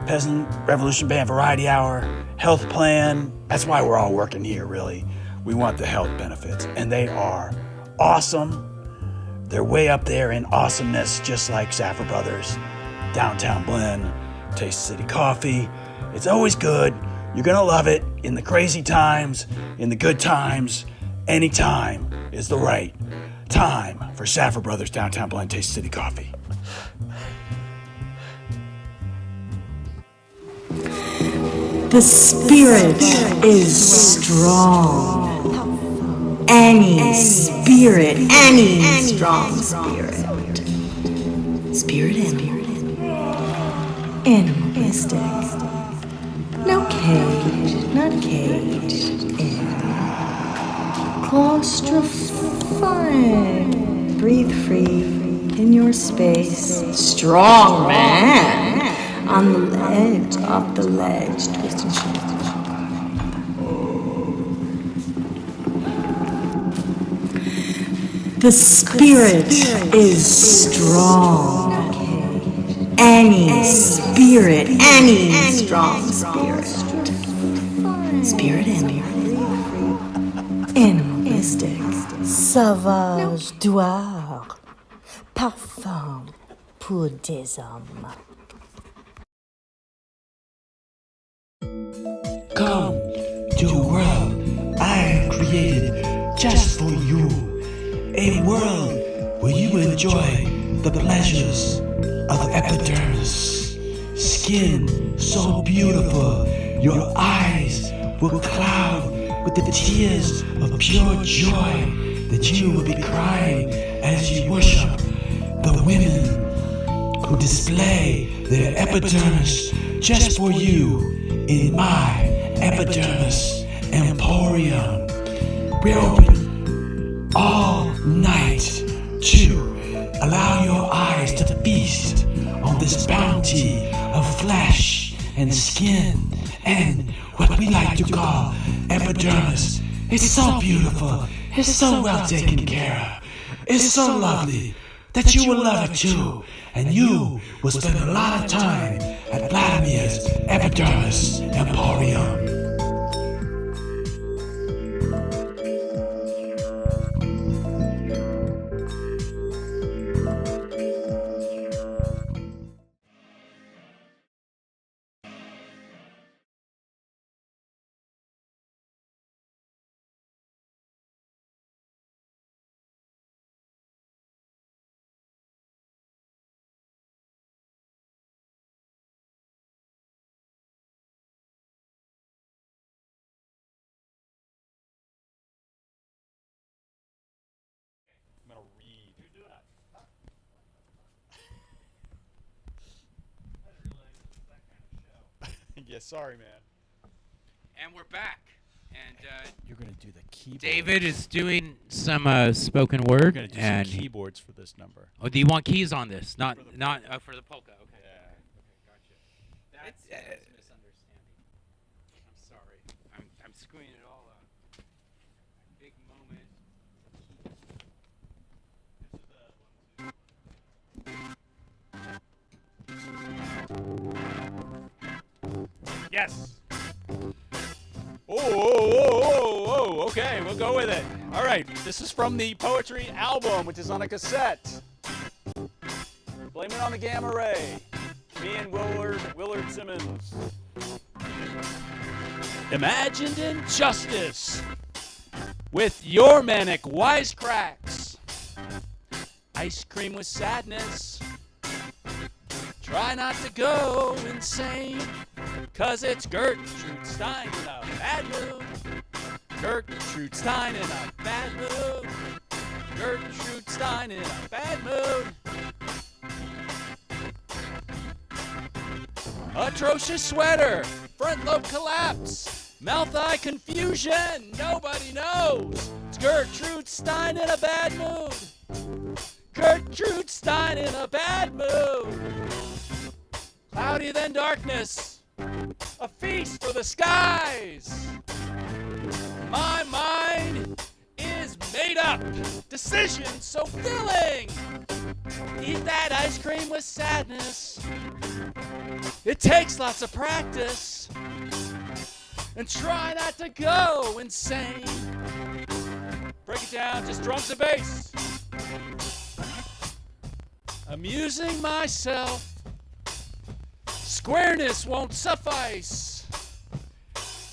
Peasant Revolution Band Variety Hour, health plan, that's why we're all working here, really. We want the health benefits, and they are awesome. They're way up there in awesomeness, just like Saffer Brothers, Downtown Blend, Taste City Coffee. It's always good. You're gonna love it in the crazy times, in the good times. Any time is the right time for Saffer Brothers, Downtown Blend, Taste City Coffee. The spirit is strong. Any spirit, any strong spirit. Spirit animalistic. No cage, not cage. Claustrophic. Breathe free in your space. Strong man. On the ledge, off the ledge, twist and shout. The spirit is strong. Any spirit, any strong spirit. Spirit animalistic. Sauvage douar, parfum pour des hommes. Come to a world I created just for you. A world where you enjoy the pleasures of the epidermis. Skin so beautiful, your eyes will cloud with the tears of pure joy that you will be crying as you worship the women who display their epidermis just for you in my epidermis emporium. We're open all night to allow your eyes to feast on this bounty of flesh and skin and what we like to call epidermis. It's so beautiful, it's so well taken care of, it's so lovely that you will love it too, and you will spend a lot of time at Vladimir's Epidermis Emporium. you. Sorry, man. And we're back. And You're gonna do the keyboard. David is doing some spoken word. We're gonna do and some keyboards for this number. Oh, do you want keys on this? Not for the polka. Okay. Yeah. Okay, gotcha. That's a misunderstanding. I'm sorry. I'm screwing it all up. Big moment. Yes. Oh, okay, we'll go with it. All right, this is from the poetry album, which is on a cassette. Blame it on the gamma ray. Me and Willard Simmons. Imagined injustice with your manic wisecracks. Ice cream with sadness. Try not to go insane, 'cause it's Gertrude Stein in a bad mood. Gertrude Stein in a bad mood. Gertrude Stein in a bad mood. Atrocious sweater, front lobe collapse, mouth-eye confusion, nobody knows. It's Gertrude Stein in a bad mood. Gertrude Stein in a bad mood. Cloudy than darkness, a feast for the skies. My mind is made up, decision so filling. Eat that ice cream with sadness. It takes lots of practice. And try not to go insane. Break it down, just drums and bass. Amusing myself. Squareness won't suffice.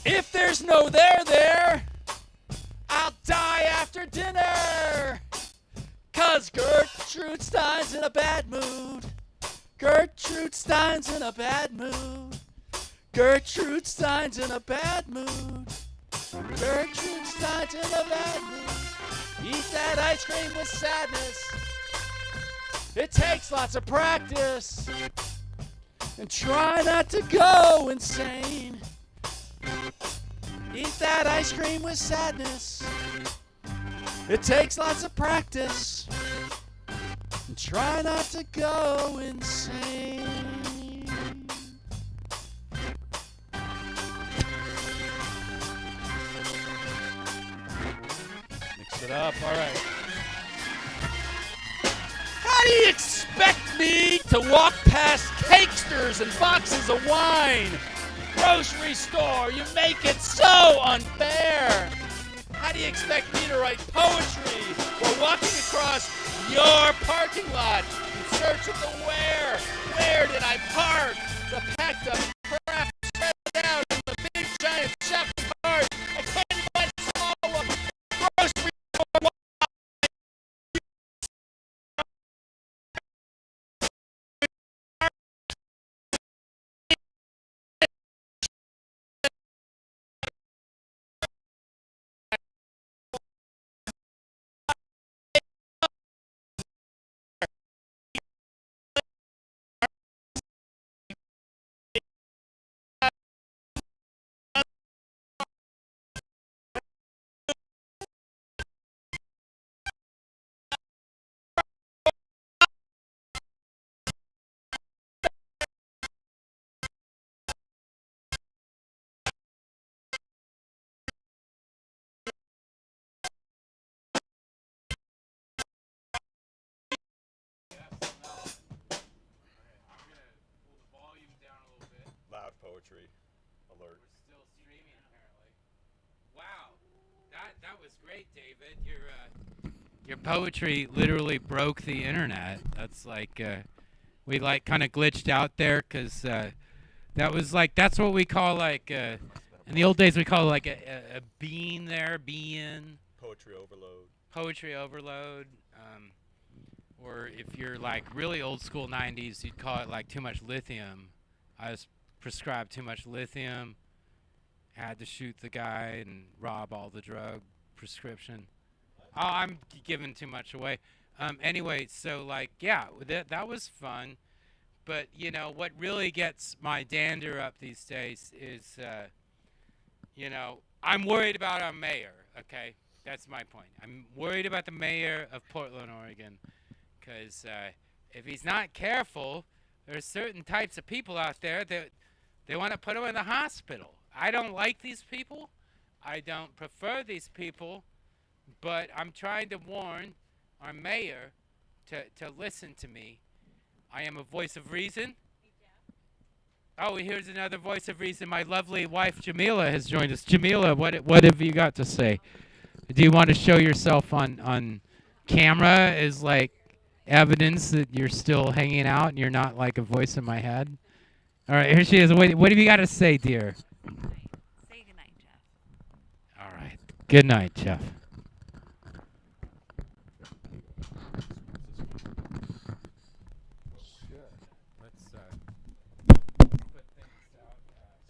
If there's no there, I'll die after dinner. 'Cause Gertrude Stein's in a bad mood. Gertrude Stein's in a bad mood. Gertrude Stein's in a bad mood. Gertrude Stein's in a bad mood. Eat that ice cream with sadness. It takes lots of practice. And try not to go insane. Eat that ice cream with sadness. It takes lots of practice. And try not to go insane. Mix it up, all right. How do you expect me to walk past cakesters and boxes of wine? Grocery store, you make it so unfair. How do you expect me to write poetry while walking across your parking lot in search of the where? Where did I park? The packed up crap spread out in the big giant shopping cart. I can't find a small one. Grocery store. Loud poetry alert. We're still streaming apparently. Wow, that was great, David. Your poetry literally broke the internet. That's like we like kind of glitched out there because that was like that's what we call like in the old days we call it like a bean there, bean. Poetry overload. Poetry overload. Or if you're like really old school 90s, you'd call it like too much lithium. I was prescribed too much lithium, had to shoot the guy and rob all the drug prescription. Oh, I'm giving too much away. Anyway, so like, yeah, that was fun. But you know what really gets my dander up these days is, you know, I'm worried about our mayor. Okay, that's my point. I'm worried about the mayor of Portland, Oregon, because if he's not careful, there's certain types of people out there that they want to put him in the hospital. I don't like these people. I don't prefer these people, but I'm trying to warn our mayor to listen to me. I am a voice of reason. Oh, here's another voice of reason. My lovely wife Jamila has joined us. Jamila, what have you got to say? Do you want to show yourself on camera as like evidence that you're still hanging out and you're not like a voice in my head? All right, here she is. What have you got to say, dear? Say goodnight, Jeff. All right. Good night, Jeff. Let's put things out.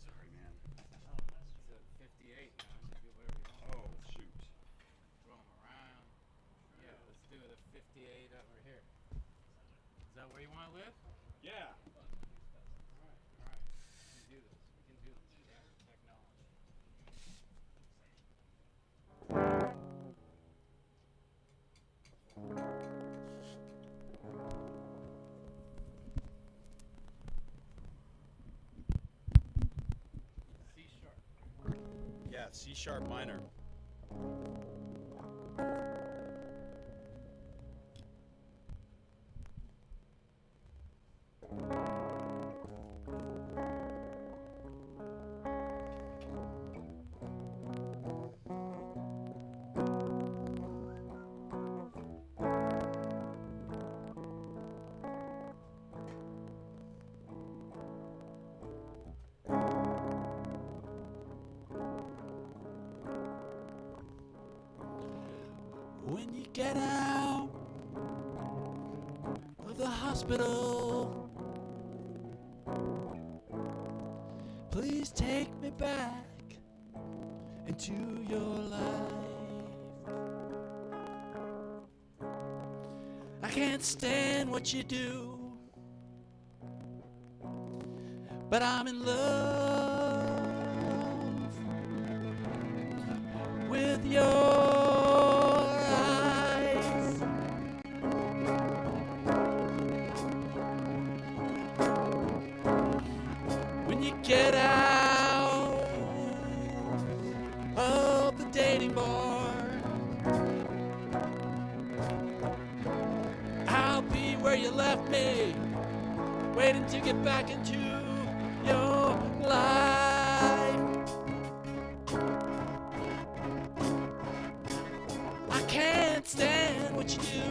Sorry, man. It's a 58 now. We can do whatever you want. Oh, shoot. Throw 'em around. Yeah, let's do the 58 over here. Is that where you want to live? Yeah. All right. We can do this. We can do this. Yeah, technology. C sharp. Yeah, C sharp minor. When you get out of the hospital, please take me back into your life. I can't stand what you do, but I'm in love with your get out of the dating bar. I'll be where you left me, waiting to get back into your life. I can't stand what you do,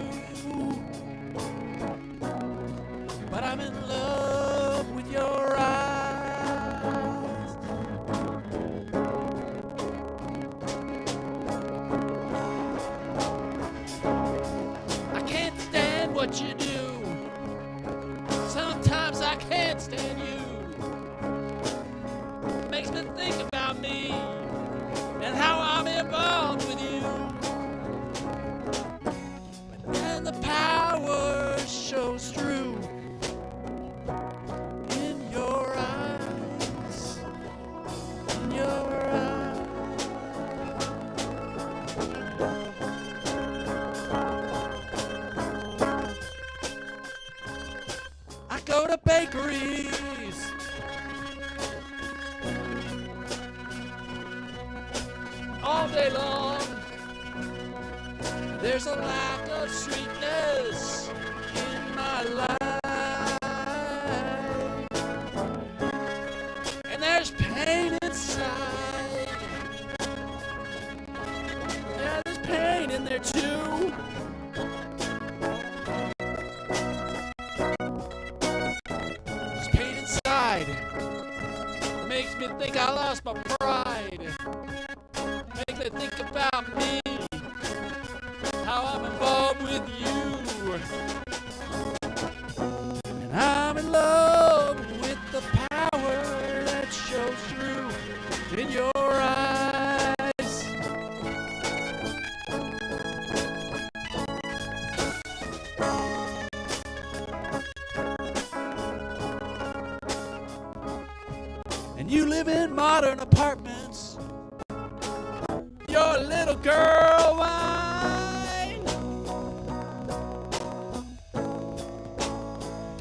but I'm in love with your eyes. What you do. Sometimes I can't stand you. Makes me think about me and how I'm involved with you. But then the power shows through in your eyes. In your eyes. Go to bakeries, all day long. There's a lack of sweetness in my life, and there's pain inside. Yeah, there's pain in there too. Makes me think I lost my pride. Makes me think about me, how I'm involved with you. And I'm in love with the power that shows through in your eyes. you live in modern apartments. Your little girl whine.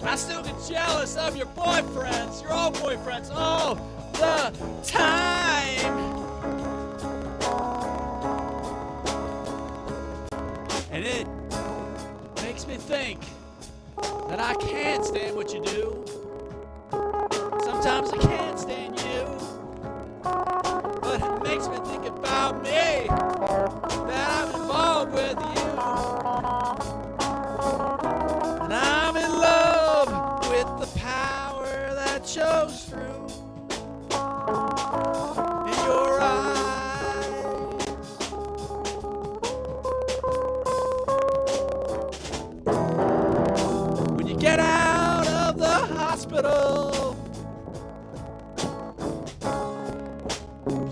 I still get jealous of your boyfriends, your old boyfriends, all the time. And it makes me think that I can't stand what you do. Sometimes I can't stand you. But it makes me think about me, that I'm involved with you. And I'm in love with the power that shows through in your eyes. When you get out of the hospital,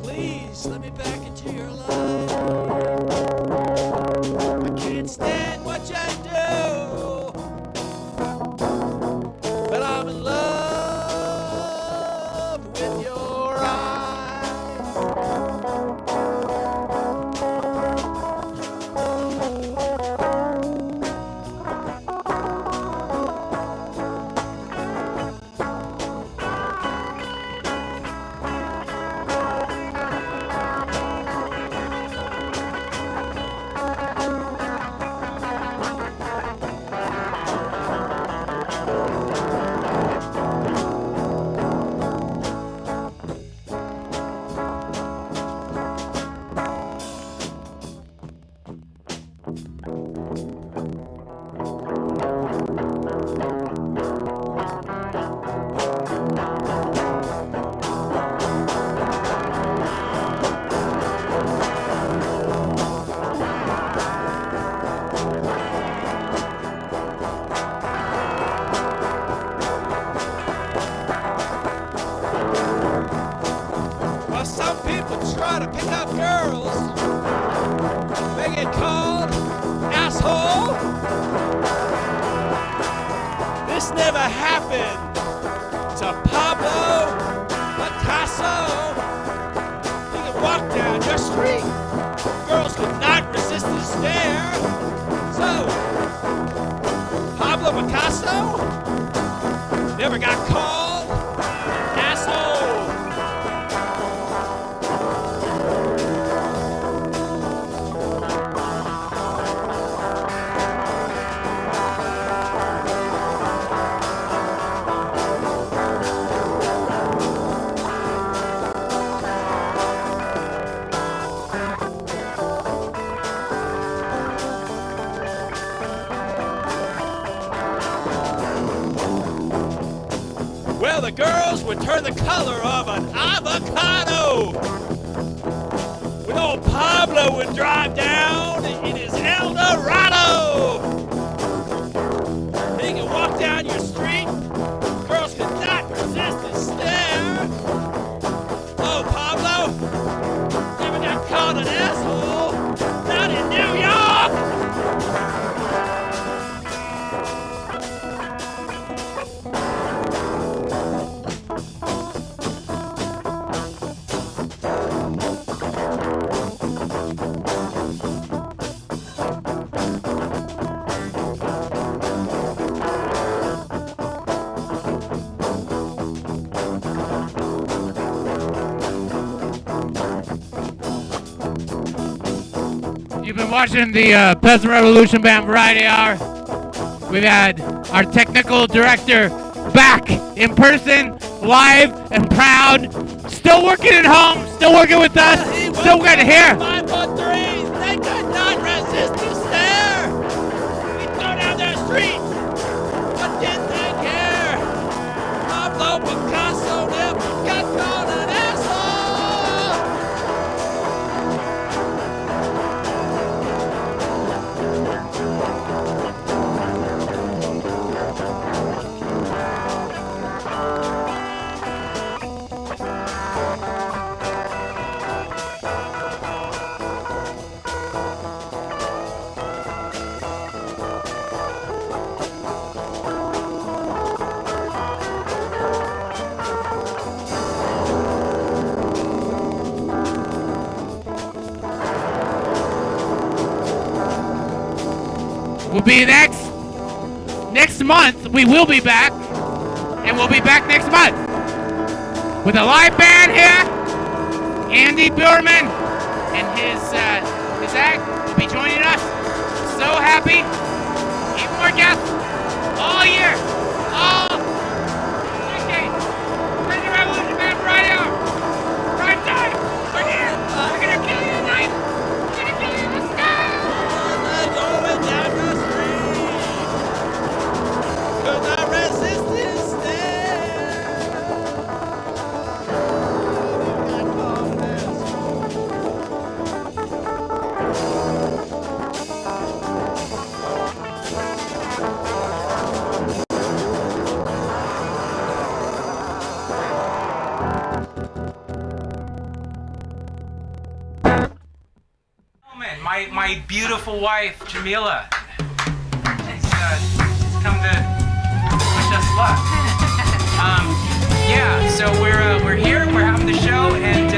please let me back into your life. I can't stand what you do, but I'm in love with your eyes. Well, some people try to pick up girls. They get called asshole. This never happened to Pablo Picasso. He could walk down your street. Girls could not resist his stare. So, Pablo Picasso never got called asshole. Well, the girls would turn the color of an avocado. When old Pablo would drive down in his Eldorado. He could walk down your street. Girls could not resist his stare. Oh, Pablo never got called an asshole. Not in New York. You've been watching the Peasant Revolution Band Variety Hour. We've had our technical director back in person, live and proud. Still working at home, still working with us, still good to hear. 513, they could not resist his stare. He'd go down their street, but did they care? Pablo Picasso never got called an asshole. will be next month. We will be back, and we'll be back next month with a live band here. Andy Burman and his act will be joining us. So happy. Even more guests all year. All decade. President Revolution Band Friday hour. Prime time. We're here. We're gonna kill you tonight. We're gonna kill you. Let's go. Going down the street. 'Cause I resist My beautiful wife, Jamila, has come to wish us luck. Yeah, so we're here, we're having the show, and